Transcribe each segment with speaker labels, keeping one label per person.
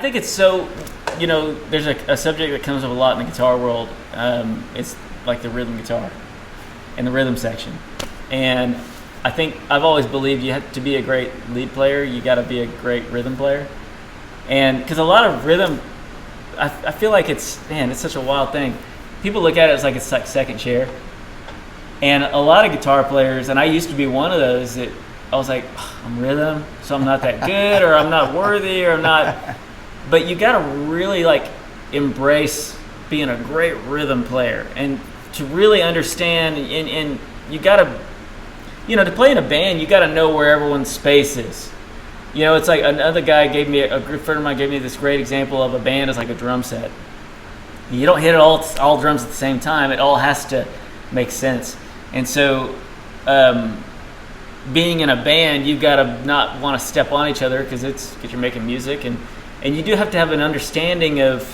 Speaker 1: think it's so, there's a subject that comes up a lot in the guitar world. It's like the rhythm guitar and the rhythm section. And I think I've always believed you have to be a great lead player, you got to be a great rhythm player. And because a lot of rhythm, I feel like it's such a wild thing. People look at it as like it's like second chair. And a lot of guitar players, and I used to be one of those, that I was like, I'm rhythm, so I'm not that good, or I'm not worthy, or I'm not. But you got to really like embrace being a great rhythm player, and to really understand, and you got to, to play in a band, you got to know where everyone's space is. It's like another guy a good friend of mine gave me this great example of a band as like a drum set. You don't hit all drums at the same time. It all has to make sense. And so being in a band, you've got to not want to step on each other because you're making music, and you do have to have an understanding of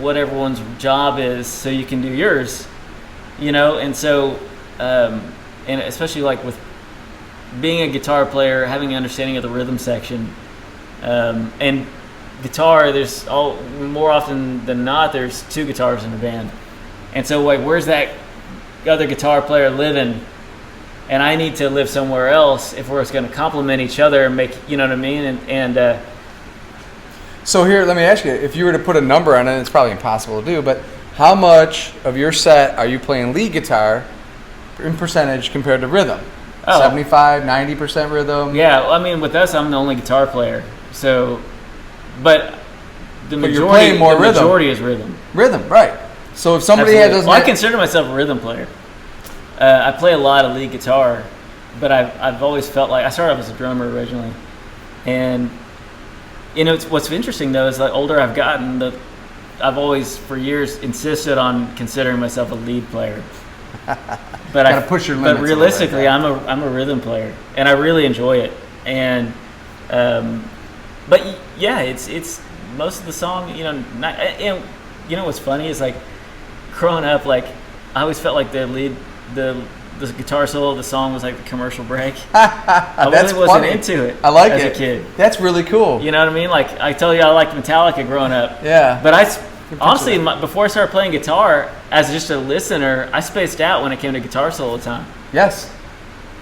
Speaker 1: what everyone's job is so you can do yours, and so and especially like with being a guitar player, having an understanding of the rhythm section, and guitar, there's more often than not there's two guitars in a band, and so like where's that other guitar player living, and I need to live somewhere else if we're going to complement each other and make, you know what I mean, and
Speaker 2: so here, let me ask you, if you were to put a number on it, it's probably impossible to do, but how much of your set are you playing lead guitar in percentage compared to rhythm? 75, 90% rhythm?
Speaker 1: Yeah, I mean, with us, I'm the only guitar player, so, but the majority is rhythm.
Speaker 2: Rhythm, right. So if somebody
Speaker 1: I consider myself a rhythm player. I play a lot of lead guitar, but I've always felt like I started off as a drummer originally, and what's interesting though is the older I've gotten, I've always for years insisted on considering myself a lead player. But
Speaker 2: push your limits.
Speaker 1: But realistically, I'm a rhythm player, and I really enjoy it. And but yeah, it's most of the song, and what's funny is like growing up, like I always felt like the guitar solo of the song was like the commercial break. I really wasn't into it.
Speaker 2: I like
Speaker 1: as
Speaker 2: it.
Speaker 1: a kid.
Speaker 2: That's really cool.
Speaker 1: You know what I mean? Like I tell you, I liked Metallica growing up.
Speaker 2: Yeah.
Speaker 1: But honestly, before I started playing guitar, as just a listener, I spaced out when it came to guitar solo time.
Speaker 2: Yes.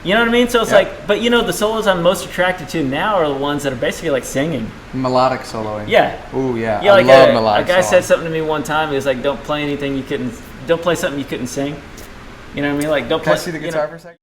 Speaker 1: You know what I mean? So it's like, but the solos I'm most attracted to now are the ones that are basically like singing.
Speaker 2: Melodic soloing.
Speaker 1: Yeah.
Speaker 2: Ooh, yeah.
Speaker 1: I
Speaker 2: like love melodic
Speaker 1: a guy
Speaker 2: soloing.
Speaker 1: said something to me one time. He was like, don't play something you couldn't sing. You know what I mean? Like, don't play.
Speaker 2: Can I see the guitar for a second?